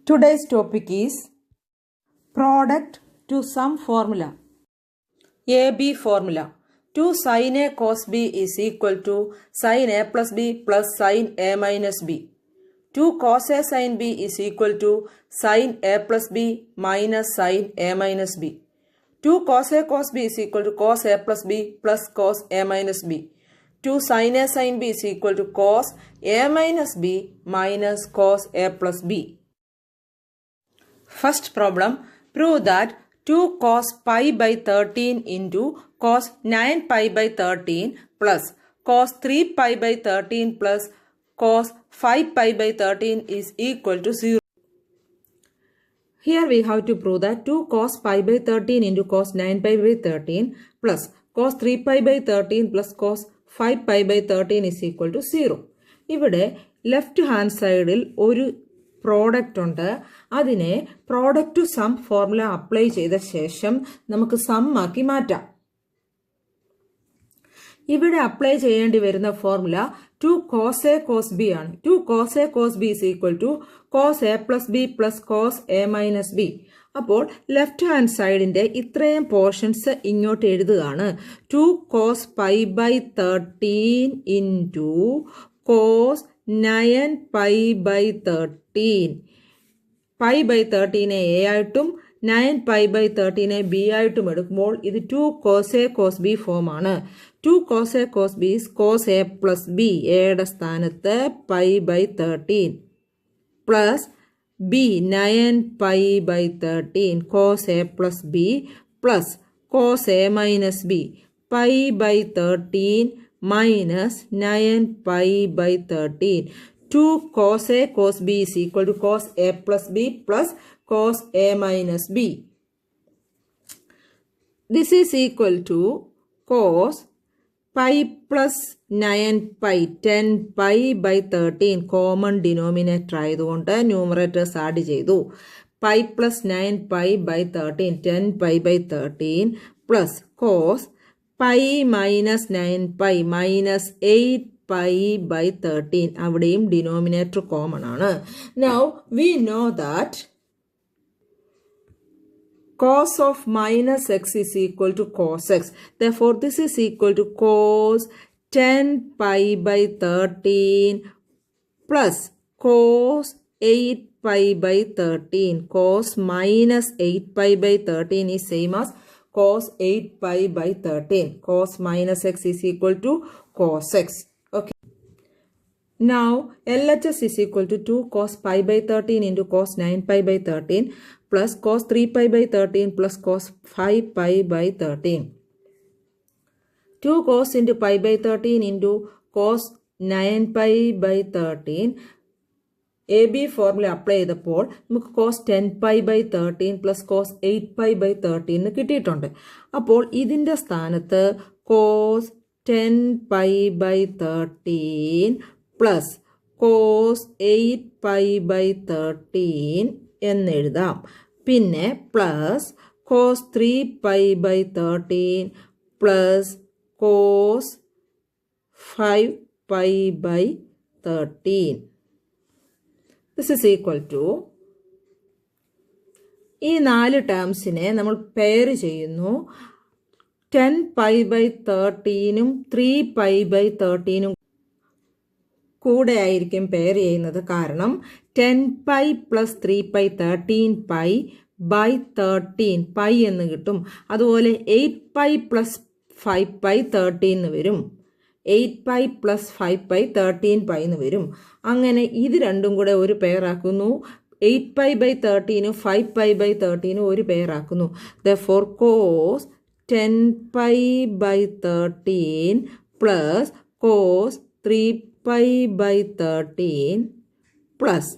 Today's topic is product to sum formula. AB formula. 2 sin A cos B is equal to sin A plus B plus sin A minus B. 2 cos A sin B is equal to sin A plus B minus sin A minus B. 2 cos A cos B is equal to cos A plus B plus cos A minus B. 2 sin A sin B is equal to cos A minus B minus cos A plus B. First problem, prove that 2 cos pi by 13 into cos 9 pi by 13 plus cos 3 pi by 13 plus cos 5 pi by 13 is equal to 0. Here we have to prove that 2 cos pi by 13 into cos 9 pi by 13 plus cos 3 pi by 13 plus cos 5 pi by 13 is equal to 0. ഇവിടെ left hand സൈഡിൽ ഒരു product ഉണ്ട്. അതിനെ product to sum formula apply ചെയ്ത ശേഷം നമുക്ക് some ആക്കി മാറ്റാം. ഇവിടെ അപ്ലൈ ചെയ്യേണ്ടി വരുന്ന formula 2 cos A cos B ആണ്. 2 cos A cos B is equal to cos A plus B plus cos A minus B. അപ്പോൾ ലെഫ്റ്റ് ഹാൻഡ് സൈഡിന്റെ ഇത്രയും പോർഷൻസ് ഇങ്ങോട്ട് എഴുതുകയാണ്. 2 cos pi by 13 into cos 9 pi by 13. Pi by 13 A ആയിട്ടും 9 pi by 13 B ആയിട്ടും എടുക്കുമ്പോൾ ഇത് 2 cos A cos B form ആണ്. 2 cos A cos B cos A plus B, എയുടെ സ്ഥാനത്ത് pi by 13 plus B 9 pi by 13 cos A plus B plus cos A minus B, pi by 13 minus 9 pi by 13. 2 cos A cos B is equal to cos A plus B plus cos A minus B. This is equal to cos pi plus 9 pi 10 pi by 13. Common denominator ആയതുകൊണ്ട് numerators add ചെയ്തു. pi plus 9 pi by 13 10 pi by 13 plus cos pi minus 9 pi minus 8 pi by 13. അവിടെയും denominator common ആണ്. Now we know that cos of minus x is equal to cos x. Therefore this is equal to cos 10 pi by 13 plus cos 8 pi by 13. Cos minus 8 pi by 13 is same as cos 8 pi by 13. Cos minus x is equal to cos x. Okay. Now LHS is equal to 2 cos pi by 13 into cos 9 pi by 13 plus cos 3 pi by 13 plus cos 5 pi by 13. 2 cos into pi by 13 into cos 9 pi by 13. A B formula apply ചെയ്തപ്പോൾ നമുക്ക് cos 10 pi by 13 plus cos 8 pi by 13 കിട്ടിയിട്ടുണ്ട്. അപ്പോൾ ഇതിൻ്റെ സ്ഥാനത്ത് cos 10 pi by 13 plus cos 8 pi by 13 എന്നെഴുതാം. പിന്നെ plus cos 3 pi by 13 plus cos 5 pi by 13. This is equal to ഈ 4 ടേംസിനെ നമ്മൾ പെയർ ചെയ്യുന്നു. 10 പൈ ബൈ 13ഉം 3 പൈ ബൈ 13ഉം കൂടെ ആയിരിക്കും പെയർ ചെയ്യുന്നത്. കാരണം 10 pi plus 3 pi 13 pi by 13 pi എന്ന് കിട്ടും. അതുപോലെ 8 പൈ പ്ലസ് 5 പൈ 13 എന്ന് വരും. 8 പൈ പ്ലസ് 5 പൈ 13 പൈ എന്ന് വരും. അങ്ങനെ ഇത് രണ്ടും കൂടെ ഒരു പെയർ ആക്കുന്നു. 8 പൈ ബൈ 13 5 പൈ ബൈ 13 ഒരു പെയർ ആക്കുന്നു. Therefore cos 10 pi by 13 plus cos 3 pi by 13 plus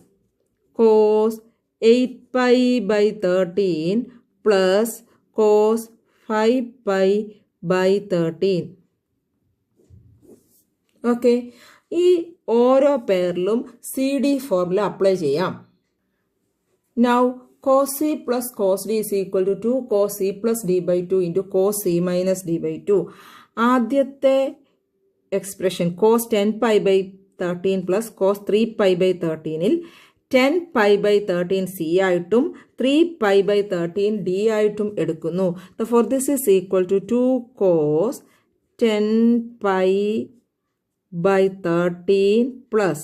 cos 8 pi by 13 plus cos 5 pi by 13. Okay, ഈ ഓരോ പെയറിലും സി ഡി ഫോർമുല അപ്ലൈ ചെയ്യാം. Now cos c plus cos d is equal to 2 cos c plus d by 2 into cos c minus d by 2. ആദ്യത്തെ expression cos 10 pi by 13 plus cos 3 pi by 13ൽ 10π/13 C ആയിട്ടും 3π/13 D ആയിട്ടും എടുക്കുന്നു. Therefore, this is equal to 2 cos 10π/13 plus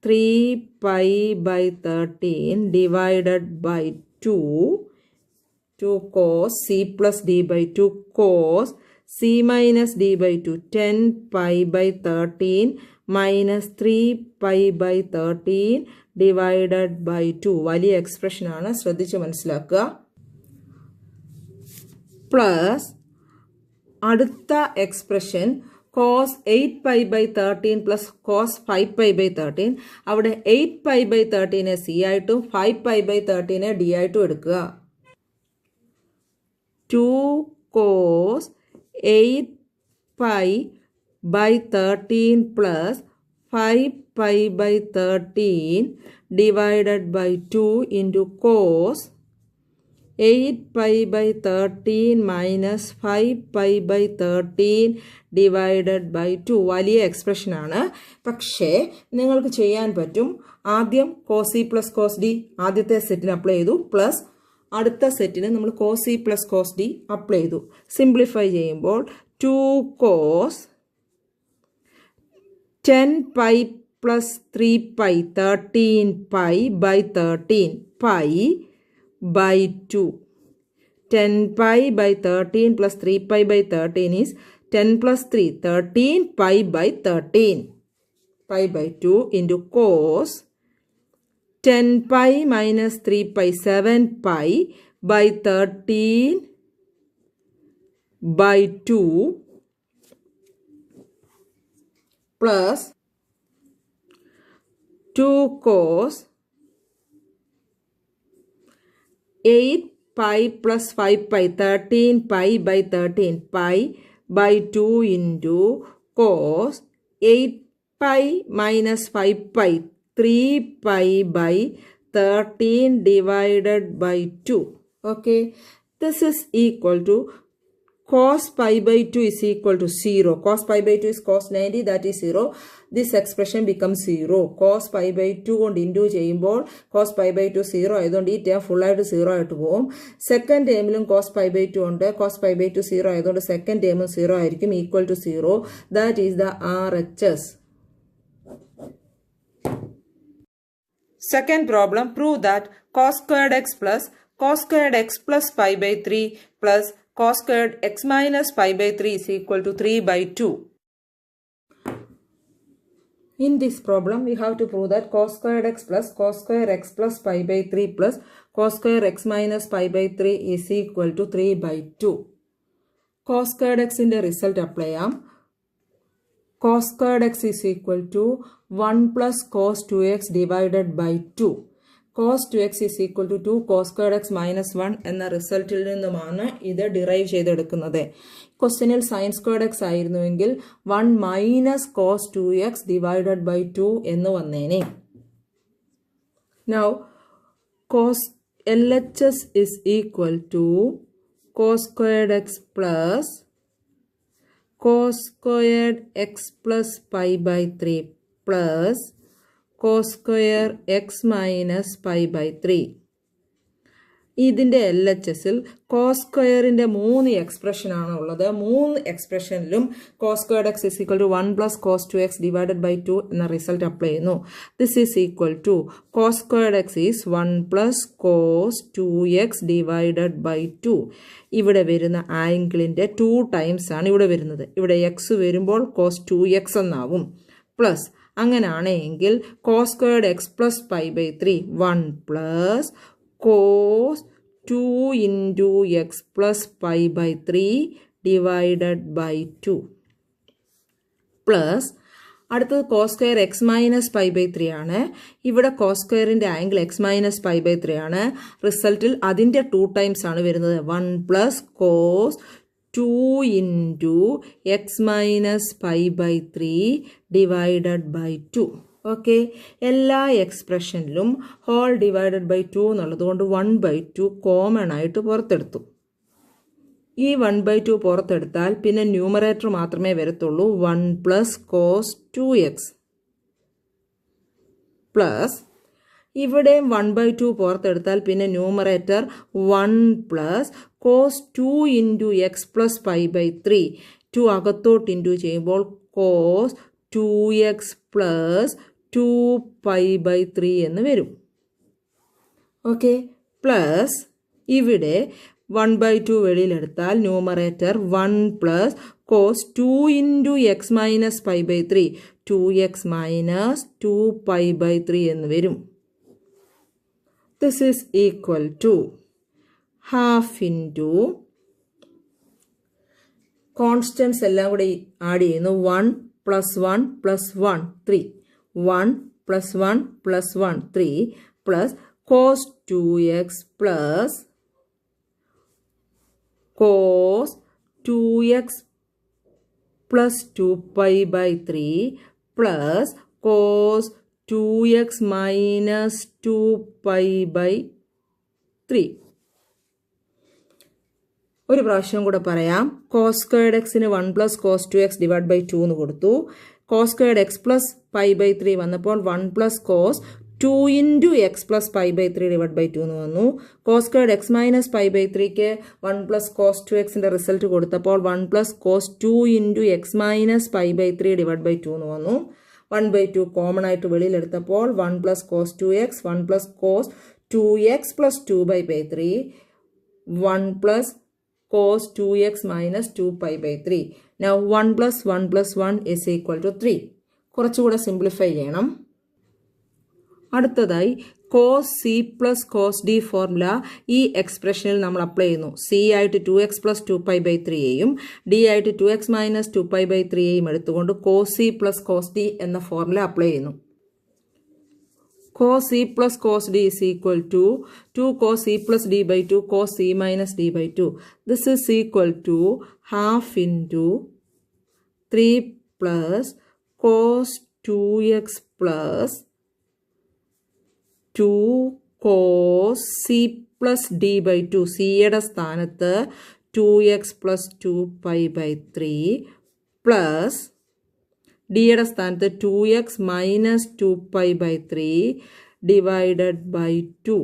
3π/13 divided by 2 cos C plus D by 2 cos C minus D by 2 10π/13 minus 3π/13 divided by 2 വലിയ expression ആണ്, ശ്രദ്ധിച്ച് മനസ്സിലാക്കുക. Plus അടുത്ത expression cos 8π/13 plus cos 5π/13. അവിടെ 8π/13 C ആയിട്ടും 5π/13 D ആയിട്ടും എടുക്കുക. 2 cos 8π/13 plus 5π/13 divided by 2 into cos 8π/13 minus 5π/13 divided by 2 വലിയ എക്സ്പ്രഷനാണ്. പക്ഷേ നിങ്ങൾക്ക് ചെയ്യാൻ പറ്റും, ആദ്യം cos C plus cos D ആദ്യത്തെ സെറ്റിന് അപ്ലൈ ചെയ്തു, പ്ലസ് അടുത്ത സെറ്റിന് നമ്മൾ cos C plus cos D apply ചെയ്തു. സിംപ്ലിഫൈ ചെയ്യുമ്പോൾ 2 cos 10π plus 3π 13π/13 π/2. 10π/13 plus 3π/13 is 10 plus 3 13π/13 π/2 into cos 10π minus 3π 7π/13/2 plus 2 cos 8π plus 5π 13π/13 π/2 into cos 8π minus 5π 3π/13 divided by 2. Okay, this is equal to cos π/2 is equal to 0. Cos π/2 is cos 90, that is 0. This expression becomes 0. Cos π/2 കൊണ്ട് into ചെയ്യുമ്പോൾ cos π/2 0 ആയതുകൊണ്ട് ഈ term ഫുള്ളായിട്ട് 0 ആയിട്ട് പോകും. Second ടേമിലും cos π/2 ഉണ്ട്. cos π/2 0 ആയതുകൊണ്ട് second ടേമും 0 ആയിരിക്കും, equal to 0. That is the RHS. Second problem, prove that cos squared x plus cos squared x plus π/3 plus cos squared x minus π/3 is equal to 3/2. In this problem, we have to prove that cos squared x plus cos square x plus π/3 plus cos square x minus π/3 is equal to 3/2. Cos squared x in the result apply ചെയ്യാം. Cos squared x is equal to 1 plus cos 2x divided by 2. Cos 2x is equal to 2 cos squared x minus 1 എന്ന റിസൾട്ടിൽ നിന്നുമാണ് ഇത് derive ചെയ്തെടുക്കുന്നത്. ക്വസ്റ്റ്യനിൽ sin squared x ആയിരുന്നുവെങ്കിൽ 1 minus cos 2x divided by 2 എന്ന് വന്നേനെ. Now cos LHS is equal to cos squared x plus cos squared x plus π/3 plus cos square x minus π/3. ഇതിൻ്റെ LHSൽ cos സ്ക്വയറിൻ്റെ 3 എക്സ്പ്രഷനാണ് ഉള്ളത്. 3 എക്സ്പ്രഷനിലും cos squared X is equal to 1 plus cos 2x divided by 2 എന്ന result apply ചെയ്യുന്നു. This is equal to cos squared X is 1 plus cos 2x divided by 2. ഇവിടെ വരുന്ന ആംഗിളിൻ്റെ 2 times ആണ് ഇവിടെ വരുന്നത്. ഇവിടെ എക്സ് വരുമ്പോൾ കോസ് 2x എന്നാവും. പ്ലസ് അങ്ങനെയാണെങ്കിൽ കോസ് സ്ക്വയർഡ് എക്സ് പ്ലസ് π/3 1 പ്ലസ് cos 2 into x plus π/3 divided by 2 plus അടുത്തത് കോസ് സ്ക്വയർ എക്സ് മൈനസ് π/3 ആണ്. ഇവിടെ കോസ് സ്ക്വയറിൻ്റെ ആംഗിൾ എക്സ് മൈനസ് π/3 ആണ്. റിസൾട്ടിൽ അതിൻ്റെ 2 ടൈംസ് ആണ് വരുന്നത്. 1 plus cos 2 into x minus π/3 divided by 2. ഓക്കെ, എല്ലാ എക്സ്പ്രഷനിലും ഹോൾ ഡിവൈഡഡ് ബൈ 2 എന്നുള്ളത് കൊണ്ട് 1/2 കോമൺ ആയിട്ട് പുറത്തെടുത്തു. ഈ 1/2 പുറത്തെടുത്താൽ പിന്നെ ന്യൂമറേറ്റർ മാത്രമേ വരത്തുള്ളൂ. 1 പ്ലസ് കോസ് 2x പ്ലസ് ഇവിടെ 1/2 പുറത്തെടുത്താൽ പിന്നെ numerator 1 plus cos 2 into x plus pi by 3. 2 അകത്തോട്ട് ഇൻറ്റു ചെയ്യുമ്പോൾ cos 2x plus 2 pi by 3 എന്ന് വരും. ഓക്കെ, പ്ലസ് ഇവിടെ 1/2 വെളിയിലെടുത്താൽ numerator 1 plus cos 2 into X minus pi by 3. 2x minus 2 pi by 3 എന്ന് വരും. This is equal to half into constants എല്ലാം കൂടി ആഡ് ചെയ്യുന്നു. 1 plus 1 plus 1 3. 1 plus 1 plus 1 3 plus cos 2x plus cos 2x plus 2 pi by 3 plus cos 2x minus 2 pi by 3. ഒരു പ്രാവശ്യം കൂടെ പറയാം. Cos squared എക്സിന് 1 plus cos 2x divide by 2 എന്ന് കൊടുത്തു. Cos squared X plus pi by 3 വന്നപ്പോൾ 1 plus cos 2 into x plus pi by 3 divide by 2 എന്ന് വന്നു. Cos squared x minus pi by 3ക്ക് 1 പ്ലസ് കോസ് 2x റിസൾട്ട് കൊടുത്തപ്പോൾ 1 plus cos 2 into X minus pi by 3 divide by 2 എന്ന് വന്നു. 1/2 common ആയിട്ട് വെളിയിലെടുത്തപ്പോൾ 1 plus cos 2x 1 plus cos 2x plus 2 by 3 1 പ്ലസ് cos 2x minus 2 pi by 3. Now 1 plus 1 plus 1 is equal to 3. കുറച്ചുകൂടെ simplify ചെയ്യണം. അടുത്തതായി cos c plus cos d formula ഈ എക്സ്പ്രഷനിൽ നമ്മൾ അപ്ലൈ ചെയ്യുന്നു. c ആയിട്ട് 2x plus 2 pi by 3യും d ആയിട്ട് 2x minus 2 pi by 3യും എടുത്തുകൊണ്ട് cos c plus cos d എന്ന ഫോർമുല അപ്ലൈ ചെയ്യുന്നു. cos c plus cos d is equal to 2 cos c plus d by 2 cos c minus d by 2. This is equal to half into 3 plus cos 2x plus 2 cos c plus d by 2. c യുടെ സ്ഥാനത്ത് 2x plus 2 pi by 3 plus d യുടെ സ്ഥാനത്ത് 2x minus 2 pi by 3 divided by 2.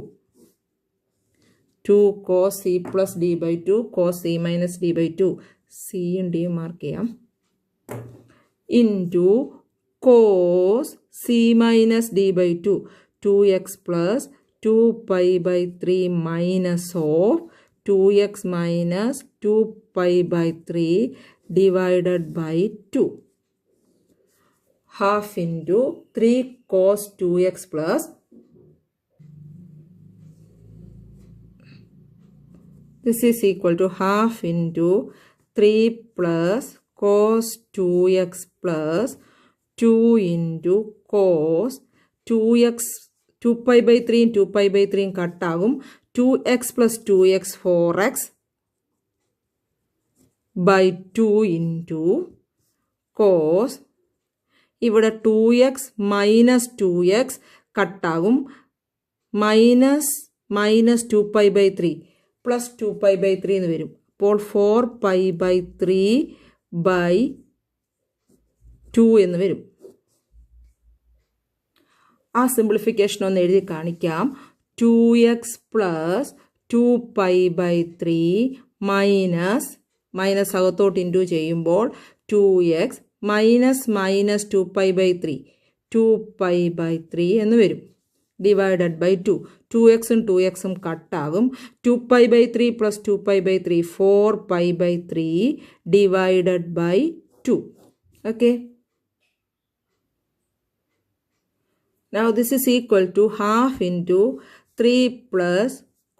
2 cos c plus d by 2 cos c minus d by 2. സിയും ഡിയും mark ചെയ്യാം. Into cos c minus d by 2. 2x plus 2 pi by 3 minus of 2x minus 2 pi by 3 divided by 2. half into 3 cos 2x plus this is equal to half into 3 plus cos 2x plus 2 into cos 2x 2 pi by 3 2 pi by 3 cut ആകും. 2x plus 2x 4x by 2 into cos ഇവിടെ 2x minus 2x കട്ടാകും. Minus 2 pi by 3 plus 2 pi by 3 എന്ന് വരും. അപ്പോൾ 4 pi by 3 by 2 എന്ന് വരും. ആ simplification ഒന്ന് എഴുതി കാണിക്കാം. 2x plus 2 pi by 3 minus അകത്തോട്ട് ഇൻറ്റു ചെയ്യുമ്പോൾ 2x minus 2 pi by 3 2 pi by 3 എന്ന് വരും. Divided by 2. 2xും 2xും കട്ടാകും. 2 pi by 3 plus 2 pi by 3 4 pi by 3 divided by 2. Okay, now this is equal to half into 3 plus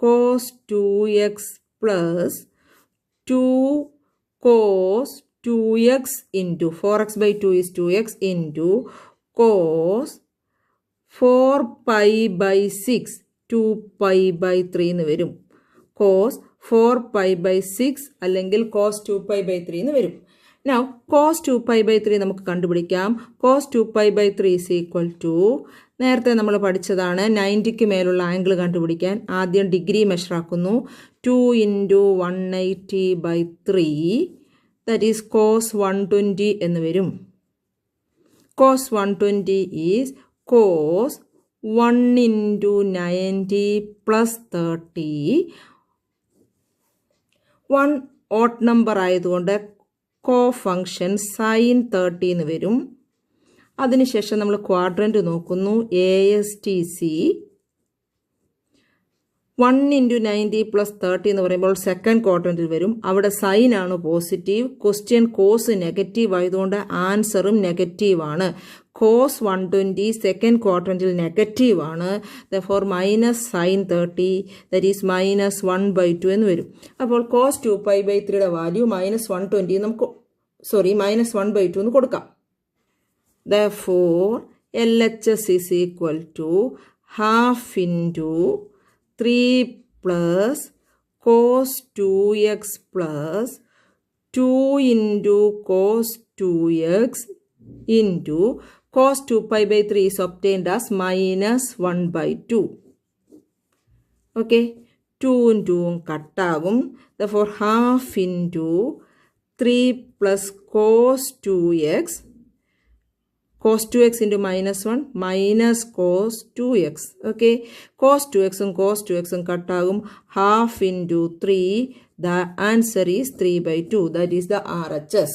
cos 2x plus 2 cos 2x into 4x by 2 is 2x into cos 4 pi by 6 2 pi by 3 എന്ന് വരും. cos 4 pi by 6 അല്ലെങ്കിൽ cos 2 pi by 3 എന്ന് വരും. Now cos 2 pi by 3 നമുക്ക് കണ്ടുപിടിക്കാം. cos 2 pi by 3 is equal to നേരത്തെ നമ്മൾ പഠിച്ചതാണ് 90ക്ക് മേലുള്ള ആംഗിൾ കണ്ടുപിടിക്കാൻ ആദ്യം ഡിഗ്രി മെഷർ ആക്കുന്നു. 2 into 180 by 3 that is cos 120 എന്ന് വരും. cos 120 is cos 1 into 90 plus 30. 1 odd number ആയതുകൊണ്ട് കോഫങ്ഷൻ സൈൻ 30 എന്ന് വരും. അതിനുശേഷം നമ്മൾ ക്വാഡ്രൻറ്റ് നോക്കുന്നു. ASTC 1 into 90 plus 30 എന്ന് പറയുമ്പോൾ സെക്കൻഡ് ക്വാഡ്രൻറ്റിൽ വരും. അവിടെ സൈൻ ആണ് പോസിറ്റീവ്. ക്വസ്റ്റ്യൻ കോസ് നെഗറ്റീവ് ആയതുകൊണ്ട് ആൻസറും നെഗറ്റീവ് ആണ്. കോസ് 120 സെക്കൻഡ് ക്വാഡ്രൻറ്റിൽ നെഗറ്റീവ് ആണ്. Therefore minus sign 30 that is minus 1/2 എന്ന് വരും. അപ്പോൾ കോസ് 2π/3 വാല്യൂ -120 നമുക്ക് മൈനസ് 1/2 എന്ന് കൊടുക്കാം. Therefore, LHS is equal to half into 3 plus cos 2x plus 2 into cos 2x into cos 2π/3 is obtained as -1/2. Okay, 2 ഉം 2 ഉം കട്ടാകും. Therefore, half into 3 plus cos 2x. Cos 2x into -1 minus cos 2x. Okay, cos 2x ഉം cos 2x ഉം കട്ടാകും. Half into 3. The answer is 3/2. That is the RHS.